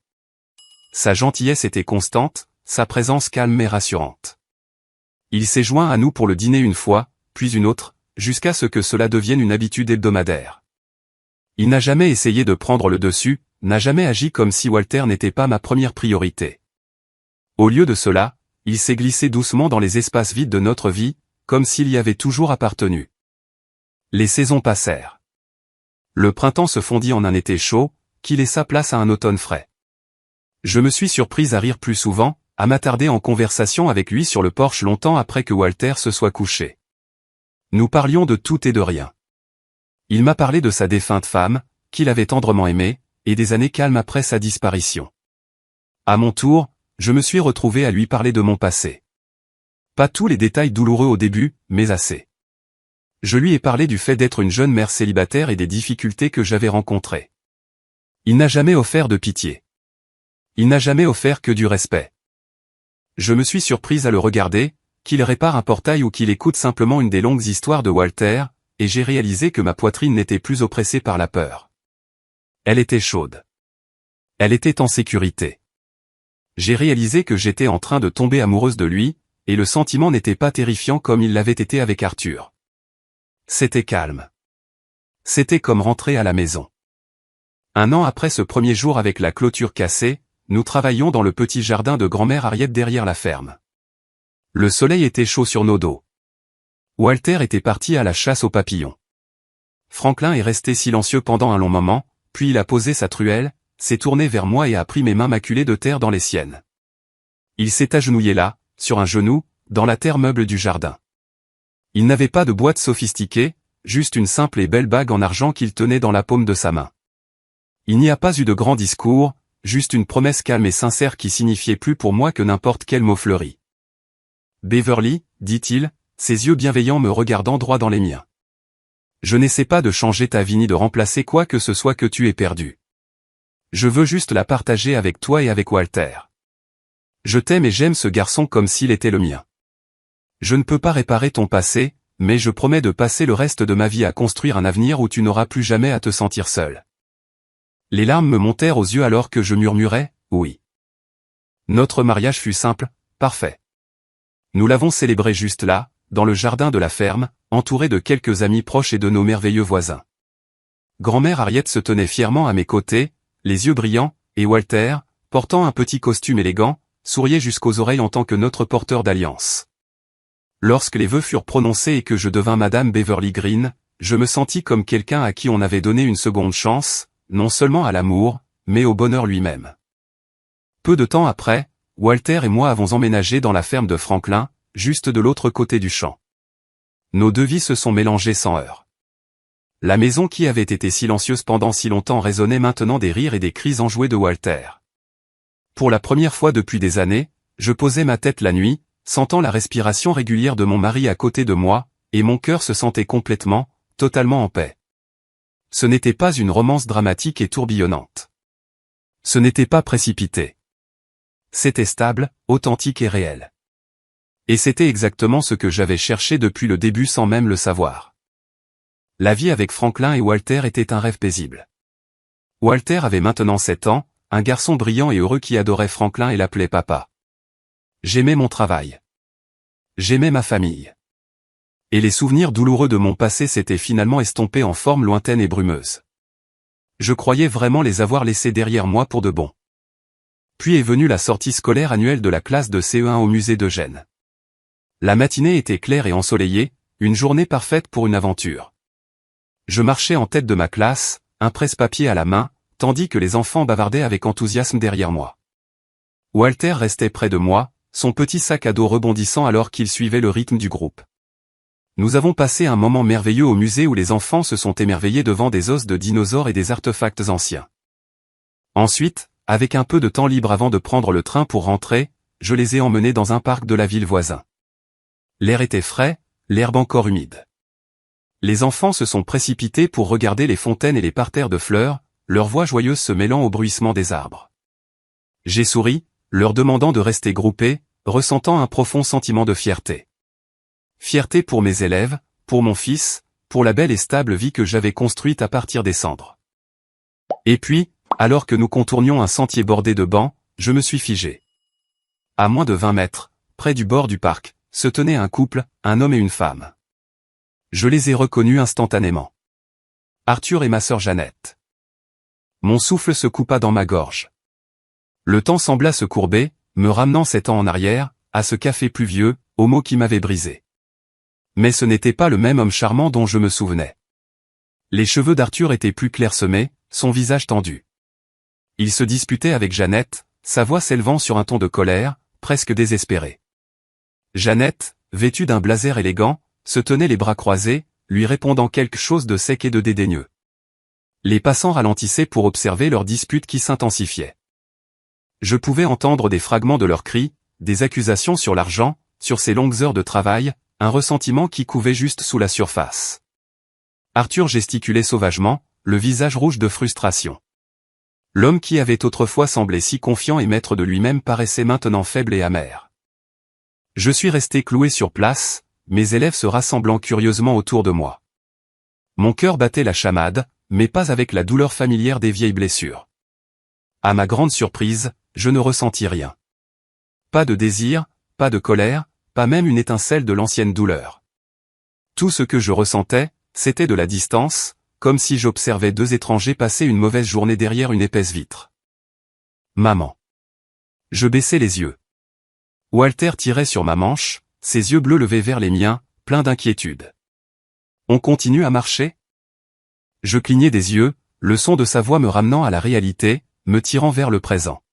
Sa gentillesse était constante, sa présence calme et rassurante. Il s'est joint à nous pour le dîner une fois, puis une autre, jusqu'à ce que cela devienne une habitude hebdomadaire. Il n'a jamais essayé de prendre le dessus, n'a jamais agi comme si Walter n'était pas ma première priorité. Au lieu de cela, il s'est glissé doucement dans les espaces vides de notre vie, comme s'il y avait toujours appartenu. Les saisons passèrent. Le printemps se fondit en un été chaud, qui laissa place à un automne frais. Je me suis surprise à rire plus souvent, à m'attarder en conversation avec lui sur le porche longtemps après que Walter se soit couché. Nous parlions de tout et de rien. Il m'a parlé de sa défunte femme, qu'il avait tendrement aimée, et des années calmes après sa disparition. À mon tour, je me suis retrouvé à lui parler de mon passé. Pas tous les détails douloureux au début, mais assez. Je lui ai parlé du fait d'être une jeune mère célibataire et des difficultés que j'avais rencontrées. Il n'a jamais offert de pitié. Il n'a jamais offert que du respect. Je me suis surprise à le regarder, qu'il répare un portail ou qu'il écoute simplement une des longues histoires de Walter, et j'ai réalisé que ma poitrine n'était plus oppressée par la peur. Elle était chaude. Elle était en sécurité. J'ai réalisé que j'étais en train de tomber amoureuse de lui, et le sentiment n'était pas terrifiant comme il l'avait été avec Arthur. C'était calme. C'était comme rentrer à la maison. Un an après ce premier jour avec la clôture cassée, nous travaillions dans le petit jardin de grand-mère Harriet derrière la ferme. Le soleil était chaud sur nos dos. Walter était parti à la chasse aux papillons. Franklin est resté silencieux pendant un long moment, puis il a posé sa truelle, s'est tourné vers moi et a pris mes mains maculées de terre dans les siennes. Il s'est agenouillé là, sur un genou, dans la terre meuble du jardin. Il n'avait pas de boîte sophistiquée, juste une simple et belle bague en argent qu'il tenait dans la paume de sa main. Il n'y a pas eu de grand discours, juste une promesse calme et sincère qui signifiait plus pour moi que n'importe quel mot fleuri. « Beverly, dit-il, ses yeux bienveillants me regardant droit dans les miens. Je n'essaie pas de changer ta vie ni de remplacer quoi que ce soit que tu aies perdu. Je veux juste la partager avec toi et avec Walter. Je t'aime et j'aime ce garçon comme s'il était le mien. Je ne peux pas réparer ton passé, mais je promets de passer le reste de ma vie à construire un avenir où tu n'auras plus jamais à te sentir seul. » Les larmes me montèrent aux yeux alors que je murmurais « oui ». Notre mariage fut simple, parfait. Nous l'avons célébré juste là, dans le jardin de la ferme, entouré de quelques amis proches et de nos merveilleux voisins. Grand-mère Harriet se tenait fièrement à mes côtés, les yeux brillants, et Walter, portant un petit costume élégant, souriait jusqu'aux oreilles en tant que notre porteur d'alliance. Lorsque les vœux furent prononcés et que je devins Madame Beverly Green, je me sentis comme quelqu'un à qui on avait donné une seconde chance, non seulement à l'amour, mais au bonheur lui-même. Peu de temps après, Walter et moi avons emménagé dans la ferme de Franklin, juste de l'autre côté du champ. Nos deux vies se sont mélangées sans heurts. La maison qui avait été silencieuse pendant si longtemps résonnait maintenant des rires et des cris enjoués de Walter. Pour la première fois depuis des années, je posais ma tête la nuit, sentant la respiration régulière de mon mari à côté de moi, et mon cœur se sentait complètement, totalement en paix. Ce n'était pas une romance dramatique et tourbillonnante. Ce n'était pas précipité. C'était stable, authentique et réel. Et c'était exactement ce que j'avais cherché depuis le début sans même le savoir. La vie avec Franklin et Walter était un rêve paisible. Walter avait maintenant 7 ans, un garçon brillant et heureux qui adorait Franklin et l'appelait papa. J'aimais mon travail. J'aimais ma famille. Et les souvenirs douloureux de mon passé s'étaient finalement estompés en forme lointaine et brumeuse. Je croyais vraiment les avoir laissés derrière moi pour de bon. Puis est venue la sortie scolaire annuelle de la classe de CE1 au musée d'Eugène. La matinée était claire et ensoleillée, une journée parfaite pour une aventure. Je marchais en tête de ma classe, un presse-papier à la main, tandis que les enfants bavardaient avec enthousiasme derrière moi. Walter restait près de moi, son petit sac à dos rebondissant alors qu'il suivait le rythme du groupe. Nous avons passé un moment merveilleux au musée où les enfants se sont émerveillés devant des os de dinosaures et des artefacts anciens. Ensuite, avec un peu de temps libre avant de prendre le train pour rentrer, je les ai emmenés dans un parc de la ville voisin. L'air était frais, l'herbe encore humide. Les enfants se sont précipités pour regarder les fontaines et les parterres de fleurs, leurs voix joyeuses se mêlant au bruissement des arbres. J'ai souri, leur demandant de rester groupés, ressentant un profond sentiment de fierté. Fierté pour mes élèves, pour mon fils, pour la belle et stable vie que j'avais construite à partir des cendres. Et puis, alors que nous contournions un sentier bordé de bancs, je me suis figé. À moins de 20 mètres, près du bord du parc, se tenait un couple, un homme et une femme. Je les ai reconnus instantanément. Arthur et ma sœur Jeannette. Mon souffle se coupa dans ma gorge. Le temps sembla se courber, me ramenant 7 ans en arrière, à ce café pluvieux, aux mots qui m'avaient brisé. Mais ce n'était pas le même homme charmant dont je me souvenais. Les cheveux d'Arthur étaient plus clairsemés, son visage tendu. Il se disputait avec Jeannette, sa voix s'élevant sur un ton de colère, presque désespéré. Jeannette, vêtue d'un blazer élégant, se tenait les bras croisés, lui répondant quelque chose de sec et de dédaigneux. Les passants ralentissaient pour observer leur dispute qui s'intensifiait. Je pouvais entendre des fragments de leurs cris, des accusations sur l'argent, sur ses longues heures de travail, un ressentiment qui couvait juste sous la surface. Arthur gesticulait sauvagement, le visage rouge de frustration. L'homme qui avait autrefois semblé si confiant et maître de lui-même paraissait maintenant faible et amer. Je suis resté cloué sur place, mes élèves se rassemblant curieusement autour de moi. Mon cœur battait la chamade, mais pas avec la douleur familière des vieilles blessures. À ma grande surprise, je ne ressentis rien. Pas de désir, pas de colère, pas même une étincelle de l'ancienne douleur. Tout ce que je ressentais, c'était de la distance, comme si j'observais 2 étrangers passer une mauvaise journée derrière une épaisse vitre. Maman. Je baissai les yeux. Walter tirait sur ma manche, ses yeux bleus levés vers les miens, pleins d'inquiétude. On continue à marcher? Je clignai des yeux, le son de sa voix me ramenant à la réalité, me tirant vers le présent.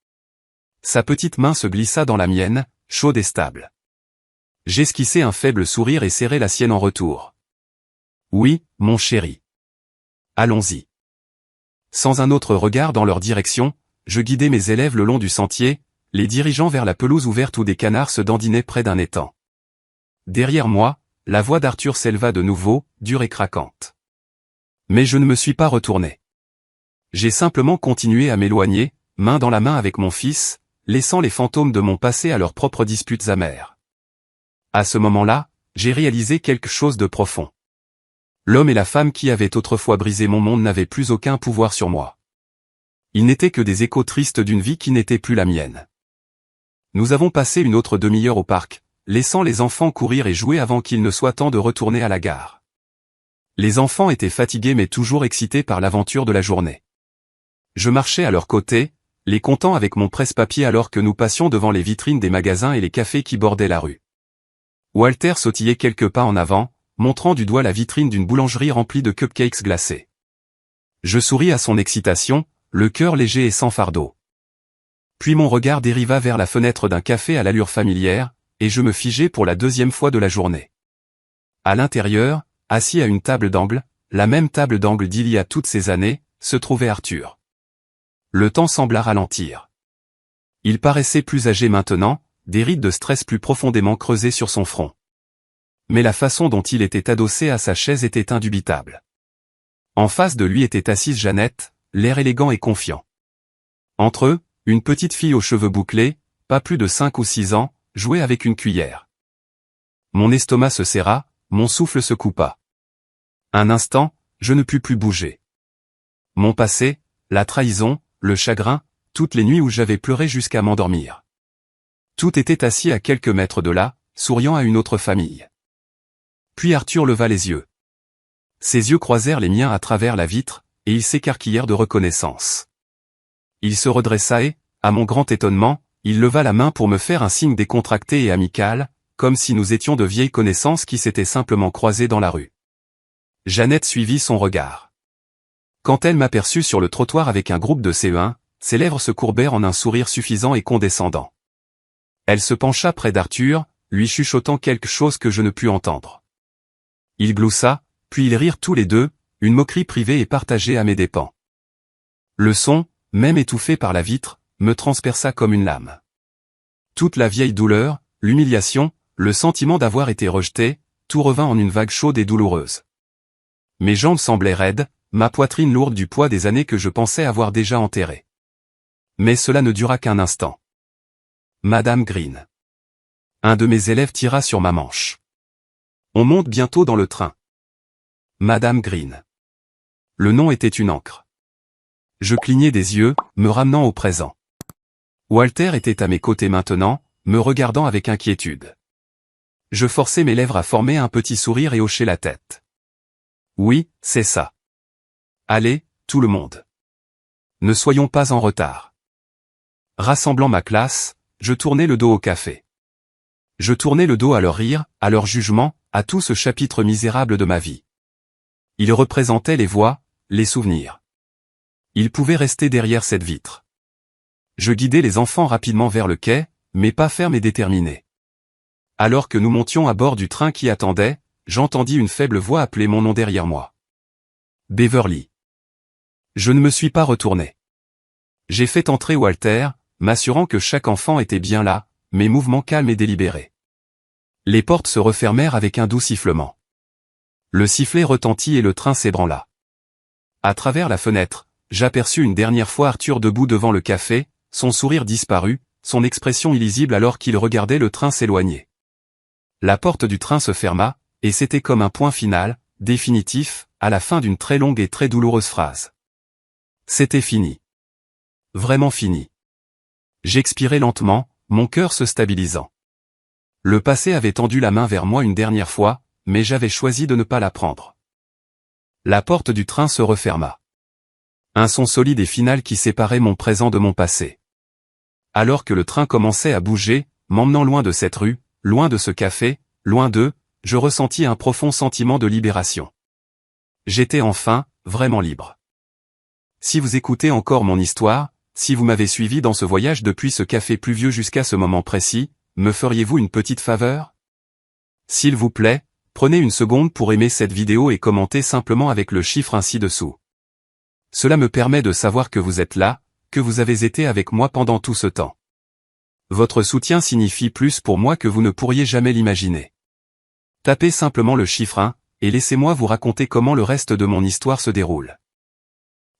Sa petite main se glissa dans la mienne, chaude et stable. J'esquissai un faible sourire et serrai la sienne en retour. Oui, mon chéri. Allons-y. Sans un autre regard dans leur direction, je guidai mes élèves le long du sentier, les dirigeant vers la pelouse ouverte où des canards se dandinaient près d'un étang. Derrière moi, la voix d'Arthur s'éleva de nouveau, dure et craquante. Mais je ne me suis pas retourné. J'ai simplement continué à m'éloigner, main dans la main avec mon fils, laissant les fantômes de mon passé à leurs propres disputes amères. À ce moment-là, j'ai réalisé quelque chose de profond. L'homme et la femme qui avaient autrefois brisé mon monde n'avaient plus aucun pouvoir sur moi. Ils n'étaient que des échos tristes d'une vie qui n'était plus la mienne. Nous avons passé une autre demi-heure au parc, laissant les enfants courir et jouer avant qu'il ne soit temps de retourner à la gare. Les enfants étaient fatigués mais toujours excités par l'aventure de la journée. Je marchais à leur côté, les comptant avec mon presse-papier alors que nous passions devant les vitrines des magasins et les cafés qui bordaient la rue. Walter sautillait quelques pas en avant, montrant du doigt la vitrine d'une boulangerie remplie de cupcakes glacés. Je souris à son excitation, le cœur léger et sans fardeau. Puis mon regard dériva vers la fenêtre d'un café à l'allure familière, et je me figeai pour la 2e fois de la journée. À l'intérieur, assis à une table d'angle, la même table d'angle d'il y a toutes ces années, se trouvait Arthur. Le temps sembla ralentir. Il paraissait plus âgé maintenant, des rides de stress plus profondément creusées sur son front. Mais la façon dont il était adossé à sa chaise était indubitable. En face de lui était assise Jeannette, l'air élégant et confiant. Entre eux, une petite fille aux cheveux bouclés, pas plus de 5 ou 6 ans, jouait avec une cuillère. Mon estomac se serra, mon souffle se coupa. Un instant, je ne pus plus bouger. Mon passé, la trahison, le chagrin, toutes les nuits où j'avais pleuré jusqu'à m'endormir. Tout était assis à quelques mètres de là, souriant à une autre famille. Puis Arthur leva les yeux. Ses yeux croisèrent les miens à travers la vitre, et ils s'écarquillèrent de reconnaissance. Il se redressa et, à mon grand étonnement, il leva la main pour me faire un signe décontracté et amical, comme si nous étions de vieilles connaissances qui s'étaient simplement croisées dans la rue. Jeannette suivit son regard. Quand elle m'aperçut sur le trottoir avec un groupe de CE1, ses lèvres se courbèrent en un sourire suffisant et condescendant. Elle se pencha près d'Arthur, lui chuchotant quelque chose que je ne pus entendre. Il gloussa, puis ils rirent tous les deux, une moquerie privée et partagée à mes dépens. Le son, même étouffé par la vitre, me transperça comme une lame. Toute la vieille douleur, l'humiliation, le sentiment d'avoir été rejeté, tout revint en une vague chaude et douloureuse. Mes jambes semblaient raides, ma poitrine lourde du poids des années que je pensais avoir déjà enterrées. Mais cela ne dura qu'un instant. Madame Green. Un de mes élèves tira sur ma manche. On monte bientôt dans le train. Madame Green. Le nom était une encre. Je clignais des yeux, me ramenant au présent. Walter était à mes côtés maintenant, me regardant avec inquiétude. Je forçais mes lèvres à former un petit sourire et hochais la tête. Oui, c'est ça. Allez, tout le monde. Ne soyons pas en retard. Rassemblant ma classe, je tournais le dos au café. Je tournais le dos à leur rire, à leur jugement, à tout ce chapitre misérable de ma vie. Ils représentaient les voix, les souvenirs. Ils pouvaient rester derrière cette vitre. Je guidais les enfants rapidement vers le quai, mes pas fermes et déterminés. Alors que nous montions à bord du train qui attendait, j'entendis une faible voix appeler mon nom derrière moi. Beverly. Je ne me suis pas retourné. J'ai fait entrer Walter, m'assurant que chaque enfant était bien là, mes mouvements calmes et délibérés. Les portes se refermèrent avec un doux sifflement. Le sifflet retentit et le train s'ébranla. À travers la fenêtre, j'aperçus une dernière fois Arthur debout devant le café, son sourire disparu, son expression illisible alors qu'il regardait le train s'éloigner. La porte du train se ferma, et c'était comme un point final, définitif, à la fin d'une très longue et très douloureuse phrase. C'était fini. Vraiment fini. J'expirais lentement, mon cœur se stabilisant. Le passé avait tendu la main vers moi une dernière fois, mais j'avais choisi de ne pas la prendre. La porte du train se referma. Un son solide et final qui séparait mon présent de mon passé. Alors que le train commençait à bouger, m'emmenant loin de cette rue, loin de ce café, loin d'eux, je ressentis un profond sentiment de libération. J'étais enfin, vraiment libre. Si vous écoutez encore mon histoire, si vous m'avez suivi dans ce voyage depuis ce café pluvieux jusqu'à ce moment précis, me feriez-vous une petite faveur? S'il vous plaît, prenez une seconde pour aimer cette vidéo et commenter simplement avec le chiffre ainsi dessous. Cela me permet de savoir que vous êtes là, que vous avez été avec moi pendant tout ce temps. Votre soutien signifie plus pour moi que vous ne pourriez jamais l'imaginer. Tapez simplement le chiffre 1, et laissez-moi vous raconter comment le reste de mon histoire se déroule.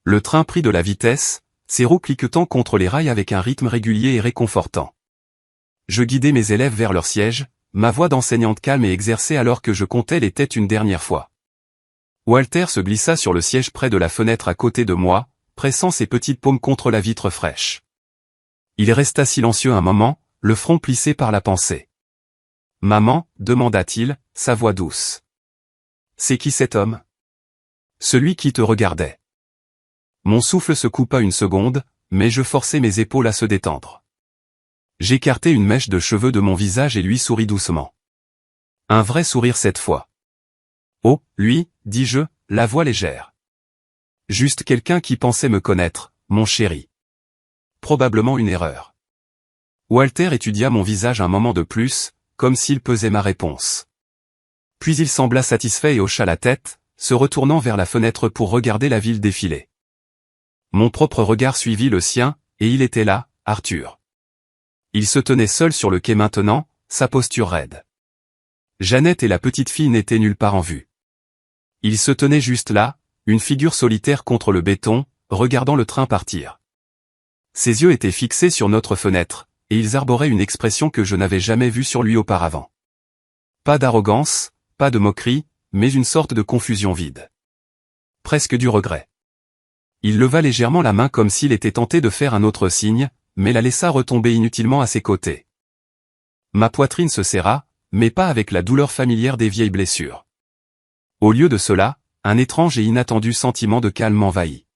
Le train prit de la vitesse, ses roues cliquetant contre les rails avec un rythme régulier et réconfortant. Je guidais mes élèves vers leur siège, ma voix d'enseignante calme et exercée alors que je comptais les têtes une dernière fois. Walter se glissa sur le siège près de la fenêtre à côté de moi, pressant ses petites paumes contre la vitre fraîche. Il resta silencieux un moment, le front plissé par la pensée. « Maman » demanda-t-il, sa voix douce. « C'est qui cet homme ? » « Celui qui te regardait. » Mon souffle se coupa une seconde, mais je forçai mes épaules à se détendre. J'écartai une mèche de cheveux de mon visage et lui souris doucement. Un vrai sourire cette fois. « Oh, lui, dis-je, la voix légère. Juste quelqu'un qui pensait me connaître, mon chéri. Probablement une erreur. » Walter étudia mon visage un moment de plus, comme s'il pesait ma réponse. Puis il sembla satisfait et hocha la tête, se retournant vers la fenêtre pour regarder la ville défiler. Mon propre regard suivit le sien, et il était là, Arthur. Il se tenait seul sur le quai maintenant, sa posture raide. Jeannette et la petite fille n'étaient nulle part en vue. Il se tenait juste là, une figure solitaire contre le béton, regardant le train partir. Ses yeux étaient fixés sur notre fenêtre, et ils arboraient une expression que je n'avais jamais vue sur lui auparavant. Pas d'arrogance, pas de moquerie, mais une sorte de confusion vide. Presque du regret. Il leva légèrement la main comme s'il était tenté de faire un autre signe, mais la laissa retomber inutilement à ses côtés. Ma poitrine se serra, mais pas avec la douleur familière des vieilles blessures. Au lieu de cela, un étrange et inattendu sentiment de calme m'envahit.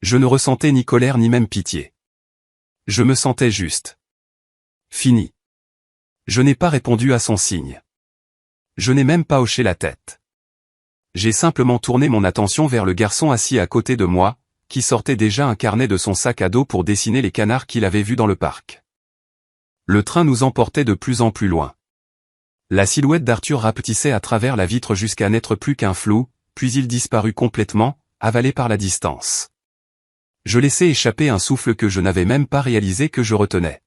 Je ne ressentais ni colère ni même pitié. Je me sentais juste. Fini. Je n'ai pas répondu à son signe. Je n'ai même pas hoché la tête. J'ai simplement tourné mon attention vers le garçon assis à côté de moi, qui sortait déjà un carnet de son sac à dos pour dessiner les canards qu'il avait vus dans le parc. Le train nous emportait de plus en plus loin. La silhouette d'Arthur rapetissait à travers la vitre jusqu'à n'être plus qu'un flou, puis il disparut complètement, avalé par la distance. Je laissai échapper un souffle que je n'avais même pas réalisé que je retenais.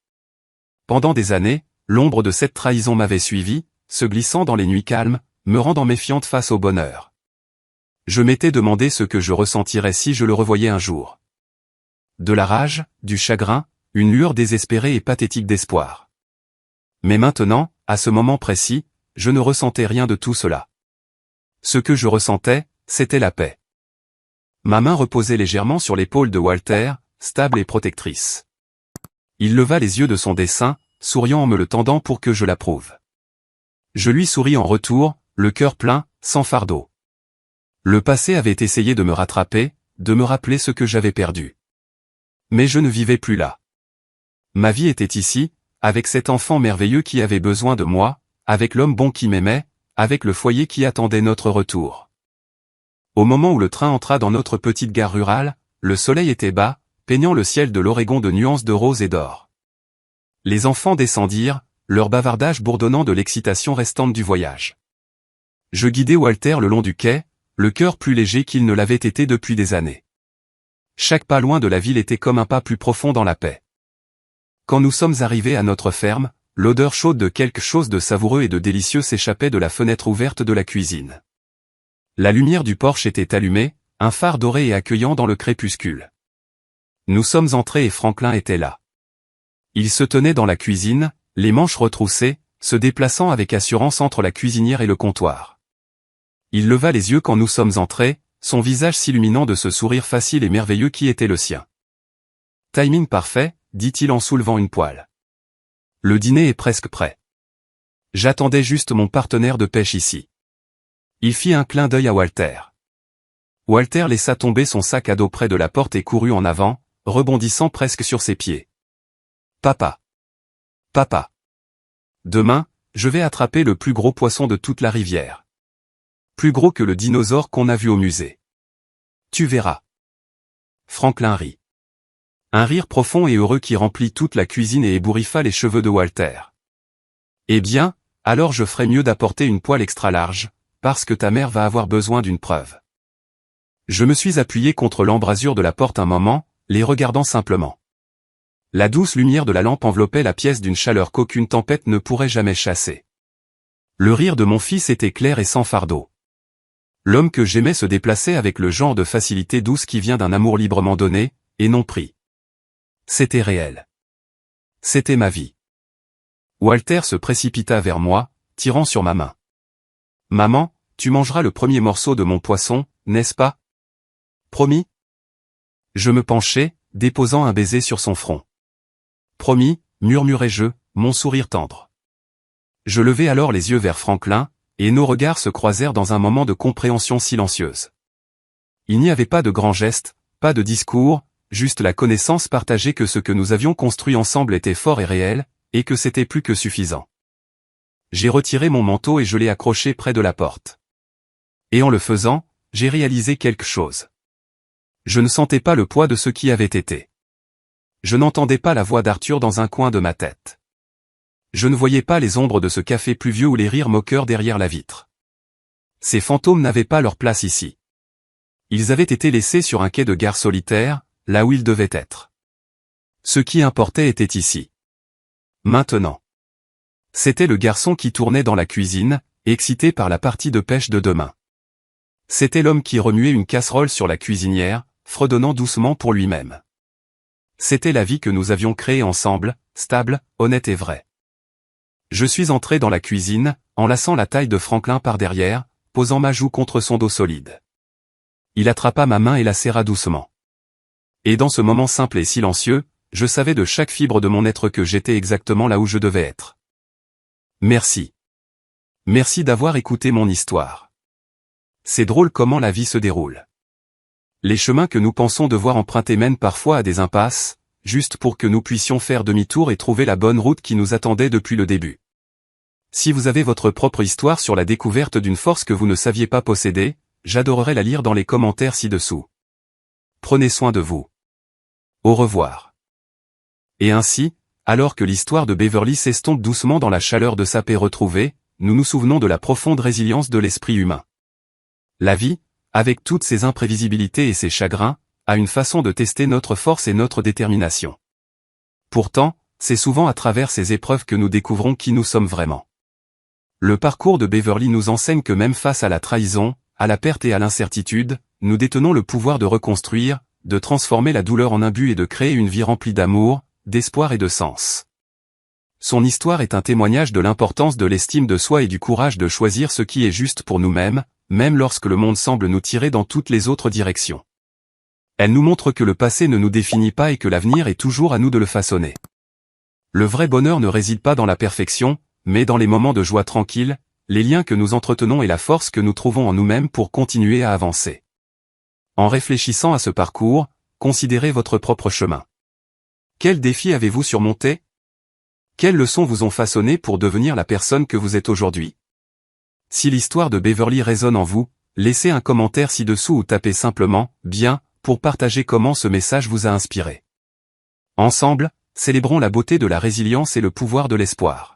Pendant des années, l'ombre de cette trahison m'avait suivi, se glissant dans les nuits calmes, me rendant méfiante face au bonheur. Je m'étais demandé ce que je ressentirais si je le revoyais un jour. De la rage, du chagrin, une lueur désespérée et pathétique d'espoir. Mais maintenant, à ce moment précis, je ne ressentais rien de tout cela. Ce que je ressentais, c'était la paix. Ma main reposait légèrement sur l'épaule de Walter, stable et protectrice. Il leva les yeux de son dessin, souriant en me le tendant pour que je l'approuve. Je lui souris en retour, le cœur plein, sans fardeau. Le passé avait essayé de me rattraper, de me rappeler ce que j'avais perdu. Mais je ne vivais plus là. Ma vie était ici, avec cet enfant merveilleux qui avait besoin de moi, avec l'homme bon qui m'aimait, avec le foyer qui attendait notre retour. Au moment où le train entra dans notre petite gare rurale, le soleil était bas, peignant le ciel de l'Oregon de nuances de rose et d'or. Les enfants descendirent, leur bavardage bourdonnant de l'excitation restante du voyage. Je guidai Walter le long du quai, le cœur plus léger qu'il ne l'avait été depuis des années. Chaque pas loin de la ville était comme un pas plus profond dans la paix. Quand nous sommes arrivés à notre ferme, l'odeur chaude de quelque chose de savoureux et de délicieux s'échappait de la fenêtre ouverte de la cuisine. La lumière du porche était allumée, un phare doré et accueillant dans le crépuscule. Nous sommes entrés et Franklin était là. Il se tenait dans la cuisine, les manches retroussées, se déplaçant avec assurance entre la cuisinière et le comptoir. Il leva les yeux quand nous sommes entrés, son visage s'illuminant de ce sourire facile et merveilleux qui était le sien. « Timing parfait », dit-il en soulevant une poêle. « Le dîner est presque prêt. J'attendais juste mon partenaire de pêche ici. » Il fit un clin d'œil à Walter. Walter laissa tomber son sac à dos près de la porte et courut en avant, rebondissant presque sur ses pieds. « Papa. Papa. Demain, je vais attraper le plus gros poisson de toute la rivière. Plus gros que le dinosaure qu'on a vu au musée. Tu verras. » Franklin rit. Un rire profond et heureux qui remplit toute la cuisine et ébouriffa les cheveux de Walter. « Eh bien, alors je ferai mieux d'apporter une poêle extra large, parce que ta mère va avoir besoin d'une preuve. » Je me suis appuyé contre l'embrasure de la porte un moment, les regardant simplement. La douce lumière de la lampe enveloppait la pièce d'une chaleur qu'aucune tempête ne pourrait jamais chasser. Le rire de mon fils était clair et sans fardeau. L'homme que j'aimais se déplaçait avec le genre de facilité douce qui vient d'un amour librement donné, et non pris. C'était réel. C'était ma vie. Walter se précipita vers moi, tirant sur ma main. « Maman, tu mangeras le premier morceau de mon poisson, n'est-ce pas? Promis ?» Je me penchai, déposant un baiser sur son front. « Promis », murmurai-je, mon sourire tendre. Je levai alors les yeux vers Franklin, et nos regards se croisèrent dans un moment de compréhension silencieuse. Il n'y avait pas de grands gestes, pas de discours, juste la connaissance partagée que ce que nous avions construit ensemble était fort et réel, et que c'était plus que suffisant. J'ai retiré mon manteau et je l'ai accroché près de la porte. Et en le faisant, j'ai réalisé quelque chose. Je ne sentais pas le poids de ce qui avait été. Je n'entendais pas la voix d'Arthur dans un coin de ma tête. Je ne voyais pas les ombres de ce café pluvieux ou les rires moqueurs derrière la vitre. Ces fantômes n'avaient pas leur place ici. Ils avaient été laissés sur un quai de gare solitaire, là où ils devaient être. Ce qui importait était ici. Maintenant. C'était le garçon qui tournait dans la cuisine, excité par la partie de pêche de demain. C'était l'homme qui remuait une casserole sur la cuisinière, fredonnant doucement pour lui-même. C'était la vie que nous avions créée ensemble, stable, honnête et vraie. Je suis entré dans la cuisine, enlaçant la taille de Franklin par derrière, posant ma joue contre son dos solide. Il attrapa ma main et la serra doucement. Et dans ce moment simple et silencieux, je savais de chaque fibre de mon être que j'étais exactement là où je devais être. Merci. Merci d'avoir écouté mon histoire. C'est drôle comment la vie se déroule. Les chemins que nous pensons devoir emprunter mènent parfois à des impasses, juste pour que nous puissions faire demi-tour et trouver la bonne route qui nous attendait depuis le début. Si vous avez votre propre histoire sur la découverte d'une force que vous ne saviez pas posséder, j'adorerais la lire dans les commentaires ci-dessous. Prenez soin de vous. Au revoir. Et ainsi, alors que l'histoire de Beverly s'estompe doucement dans la chaleur de sa paix retrouvée, nous nous souvenons de la profonde résilience de l'esprit humain. La vie, avec toutes ses imprévisibilités et ses chagrins, a une façon de tester notre force et notre détermination. Pourtant, c'est souvent à travers ces épreuves que nous découvrons qui nous sommes vraiment. Le parcours de Beverly nous enseigne que même face à la trahison, à la perte et à l'incertitude, nous détenons le pouvoir de reconstruire, de transformer la douleur en un but et de créer une vie remplie d'amour, d'espoir et de sens. Son histoire est un témoignage de l'importance de l'estime de soi et du courage de choisir ce qui est juste pour nous-mêmes, même lorsque le monde semble nous tirer dans toutes les autres directions. Elle nous montre que le passé ne nous définit pas et que l'avenir est toujours à nous de le façonner. Le vrai bonheur ne réside pas dans la perfection, mais dans les moments de joie tranquille, les liens que nous entretenons et la force que nous trouvons en nous-mêmes pour continuer à avancer. En réfléchissant à ce parcours, considérez votre propre chemin. Quels défis avez-vous surmontés? Quelles leçons vous ont façonné pour devenir la personne que vous êtes aujourd'hui? Si l'histoire de Beverly résonne en vous, laissez un commentaire ci-dessous ou tapez simplement « Bien » pour partager comment ce message vous a inspiré. Ensemble, célébrons la beauté de la résilience et le pouvoir de l'espoir.